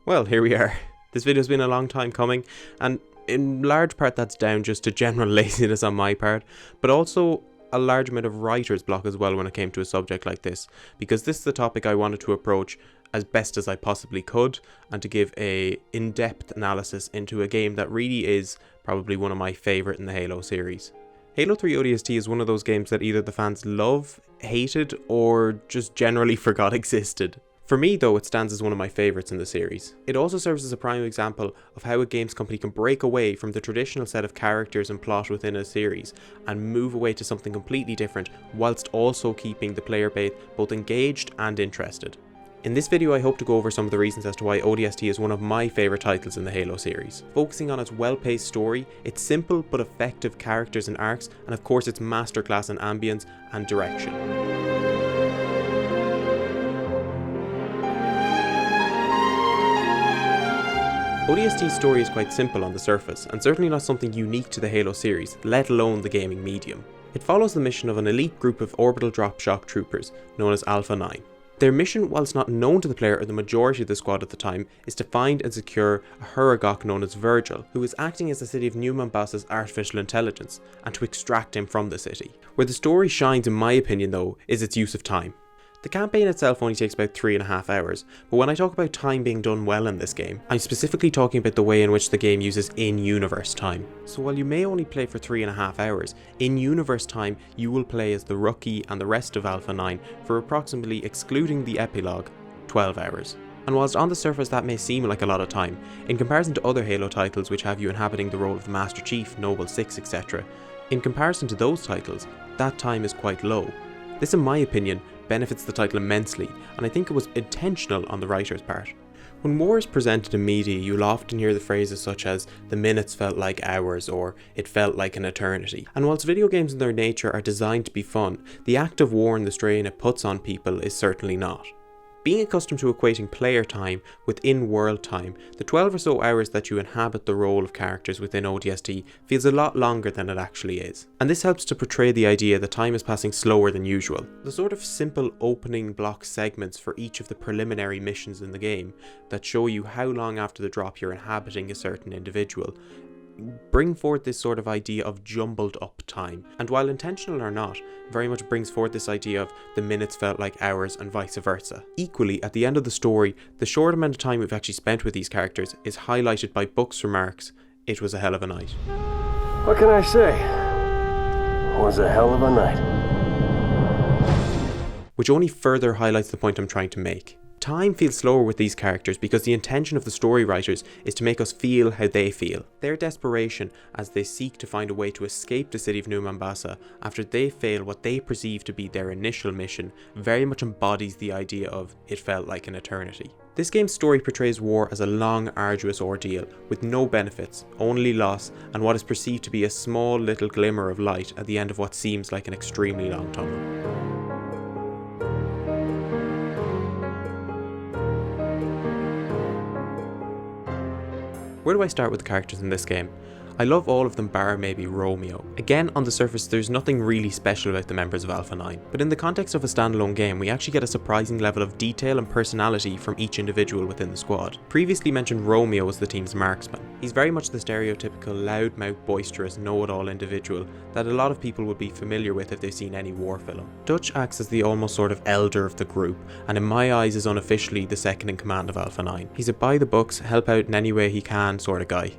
Well, here we are. This video's been a long time coming, and in large part that's down just to general laziness on my part, but also a large amount of writer's block as well when it came to a subject like this, because this is the topic I wanted to approach as best as I possibly could, and to give a in-depth analysis into a game that really is probably one of my favourite in the Halo series. Halo 3 ODST is one of those games that either the fans love, hated, or just generally forgot existed. For me though, it stands as one of my favourites in the series. It also serves as a prime example of how a games company can break away from the traditional set of characters and plot within a series and move away to something completely different, whilst also keeping the player base both engaged and interested. In this video I hope to go over some of the reasons as to why ODST is one of my favourite titles in the Halo series, focusing on its well-paced story, its simple but effective characters and arcs, and of course its masterclass in ambience and direction. ODST's story is quite simple on the surface, and certainly not something unique to the Halo series, let alone the gaming medium. It follows the mission of an elite group of orbital drop shock troopers, known as Alpha 9. Their mission, whilst not known to the player or the majority of the squad at the time, is to find and secure a Huragok known as Virgil, who is acting as the city of New Mombassa's artificial intelligence, and to extract him from the city. Where the story shines in my opinion though, is its use of time. The campaign itself only takes about 3.5 hours, but when I talk about time being done well in this game, I'm specifically talking about the way in which the game uses in-universe time. So while you may only play for 3.5 hours, in-universe time you will play as the Rookie and the rest of Alpha 9 for approximately, excluding the epilogue, 12 hours. And whilst on the surface that may seem like a lot of time, in comparison to other Halo titles which have you inhabiting the role of the Master Chief, Noble 6, etc., in comparison to those titles, that time is quite low. This, in my opinion, benefits the title immensely, and I think it was intentional on the writer's part. When war is presented in media, you'll often hear the phrases such as, "the minutes felt like hours," or "it felt like an eternity." And whilst video games in their nature are designed to be fun, the act of war and the strain it puts on people is certainly not. Being accustomed to equating player time with in-world time, the 12 or so hours that you inhabit the role of characters within ODST feels a lot longer than it actually is. And this helps to portray the idea that time is passing slower than usual. The sort of simple opening block segments for each of the preliminary missions in the game that show you how long after the drop you're inhabiting a certain individual bring forth this sort of idea of jumbled up time, and while intentional or not, very much brings forth this idea of the minutes felt like hours and vice versa. Equally, at the end of the story, the short amount of time we've actually spent with these characters is highlighted by Buck's remarks, "It was a hell of a night." What can I say? It was a hell of a night. Which only further highlights the point I'm trying to make. Time feels slower with these characters because the intention of the story writers is to make us feel how they feel. Their desperation as they seek to find a way to escape the city of New Mombasa after they fail what they perceive to be their initial mission very much embodies the idea of "it felt like an eternity." This game's story portrays war as a long, arduous ordeal with no benefits, only loss, and what is perceived to be a small little glimmer of light at the end of what seems like an extremely long tunnel. Where do I start with the characters in this game? I love all of them bar maybe Romeo. Again, on the surface there's nothing really special about the members of Alpha 9, but in the context of a standalone game we actually get a surprising level of detail and personality from each individual within the squad. Previously mentioned Romeo was the team's marksman. He's very much the stereotypical loudmouth, boisterous, know-it-all individual that a lot of people would be familiar with if they've seen any war film. Dutch acts as the almost sort of elder of the group, and in my eyes is unofficially the second in command of Alpha 9. He's a by the books, help out in any way he can sort of guy.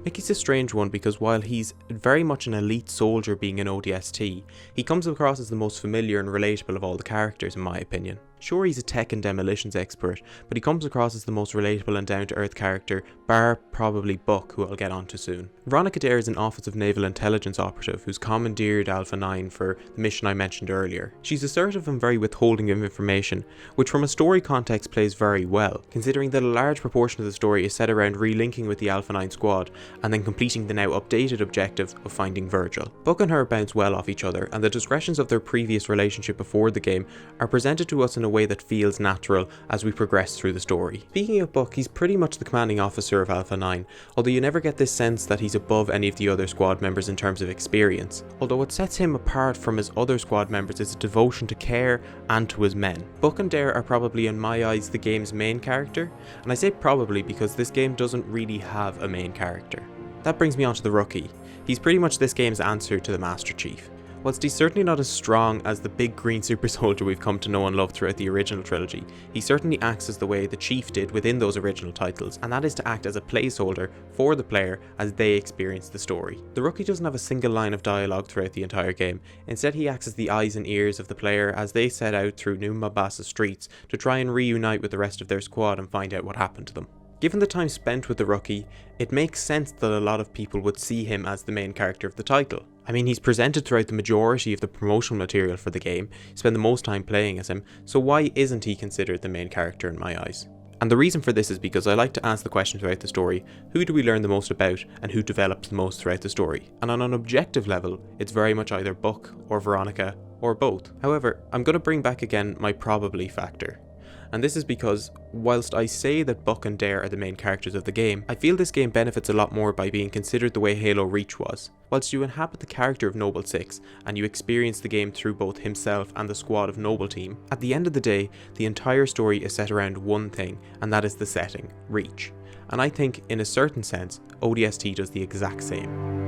Mickey's a strange one because while he's very much an elite soldier being an ODST, he comes across as the most familiar and relatable of all the characters in my opinion. Sure, he's a tech and demolitions expert, but he comes across as the most relatable and down-to-earth character, bar probably Buck, who I'll get onto soon. Veronica Dare is an Office of Naval Intelligence operative who's commandeered Alpha 9 for the mission I mentioned earlier. She's assertive and very withholding of information, which from a story context plays very well, considering that a large proportion of the story is set around relinking with the Alpha 9 squad and then completing the now updated objective of finding Virgil. Buck and her bounce well off each other, and the digressions of their previous relationship before the game are presented to us in a way that feels natural as we progress through the story. Speaking of Buck, he's pretty much the commanding officer of Alpha 9, although you never get this sense that he's above any of the other squad members in terms of experience. Although what sets him apart from his other squad members is a devotion to care and to his men. Buck and Dare are probably in my eyes the game's main character, and I say probably because this game doesn't really have a main character. That brings me on to the Rookie. He's pretty much this game's answer to the Master Chief. Whilst he's certainly not as strong as the big green super soldier we've come to know and love throughout the original trilogy, he certainly acts as the way the Chief did within those original titles, and that is to act as a placeholder for the player as they experience the story. The Rookie doesn't have a single line of dialogue throughout the entire game. Instead, he acts as the eyes and ears of the player as they set out through New Mombasa streets to try and reunite with the rest of their squad and find out what happened to them. Given the time spent with the Rookie, it makes sense that a lot of people would see him as the main character of the title. I mean, he's presented throughout the majority of the promotional material for the game, you spend the most time playing as him, so why isn't he considered the main character in my eyes? And the reason for this is because I like to ask the question throughout the story, who do we learn the most about and who develops the most throughout the story? And on an objective level, it's very much either Buck or Veronica or both. However, I'm going to bring back again my probably factor. And this is because, whilst I say that Buck and Dare are the main characters of the game, I feel this game benefits a lot more by being considered the way Halo Reach was. Whilst you inhabit the character of Noble 6, and you experience the game through both himself and the squad of Noble Team, at the end of the day, the entire story is set around one thing, and that is the setting, Reach. And I think, in a certain sense, ODST does the exact same.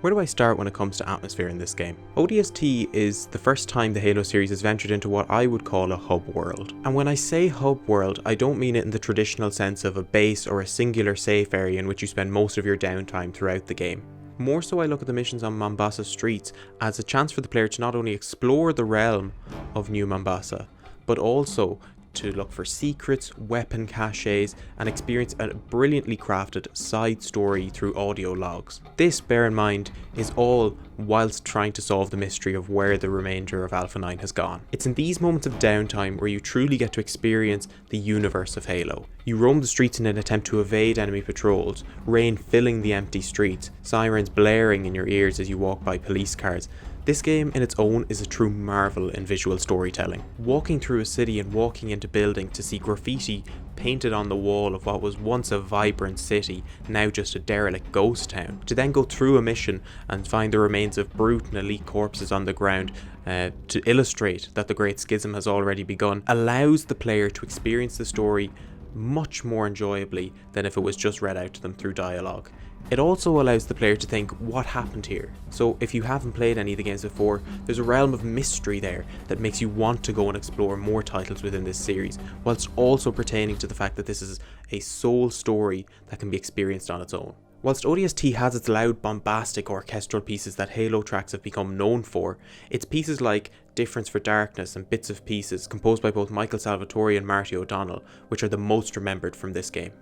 Where do I start when it comes to atmosphere in this game? ODST is the first time the Halo series has ventured into what I would call a hub world. And when I say hub world, I don't mean it in the traditional sense of a base or a singular safe area in which you spend most of your downtime throughout the game. More so, I look at the missions on Mombasa streets as a chance for the player to not only explore the realm of New Mombasa, but also to look for secrets, weapon caches, and experience a brilliantly crafted side story through audio logs. This, bear in mind, is all whilst trying to solve the mystery of where the remainder of Alpha 9 has gone. It's in these moments of downtime where you truly get to experience the universe of Halo. You roam the streets in an attempt to evade enemy patrols, rain filling the empty streets, sirens blaring in your ears as you walk by police cars. This game in its own is a true marvel in visual storytelling. Walking through a city and walking into building to see graffiti painted on the wall of what was once a vibrant city, now just a derelict ghost town. To then go through a mission and find the remains of brute and elite corpses on the ground to illustrate that the Great Schism has already begun, allows the player to experience the story much more enjoyably than if it was just read out to them through dialogue. It also allows the player to think, what happened here? So if you haven't played any of the games before, there's a realm of mystery there that makes you want to go and explore more titles within this series, whilst also pertaining to the fact that this is a sole story that can be experienced on its own. Whilst ODST has its loud, bombastic orchestral pieces that Halo tracks have become known for, it's pieces like Difference for Darkness and Bits of Pieces, composed by both Michael Salvatore and Marty O'Donnell, which are the most remembered from this game.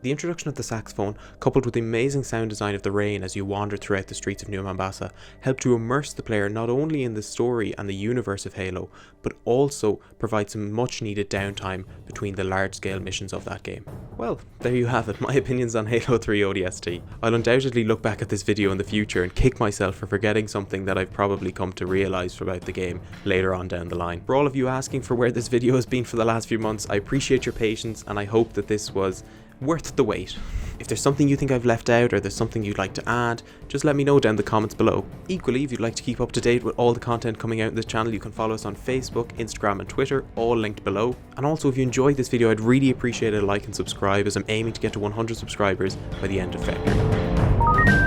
The introduction of the saxophone, coupled with the amazing sound design of the rain as you wander throughout the streets of New Mombasa, help to immerse the player not only in the story and the universe of Halo, but also provide some much needed downtime between the large scale missions of that game. Well, there you have it, my opinions on Halo 3 ODST. I'll undoubtedly look back at this video in the future and kick myself for forgetting something that I've probably come to realise about the game later on down the line. For all of you asking for where this video has been for the last few months, I appreciate your patience and I hope that this was worth the wait. If there's something you think I've left out or there's something you'd like to add, just let me know down in the comments below. Equally, if you'd like to keep up to date with all the content coming out in this channel, you can follow us on Facebook, Instagram and Twitter, all linked below. And also, if you enjoyed this video, I'd really appreciate a like and subscribe as I'm aiming to get to 100 subscribers by the end of February.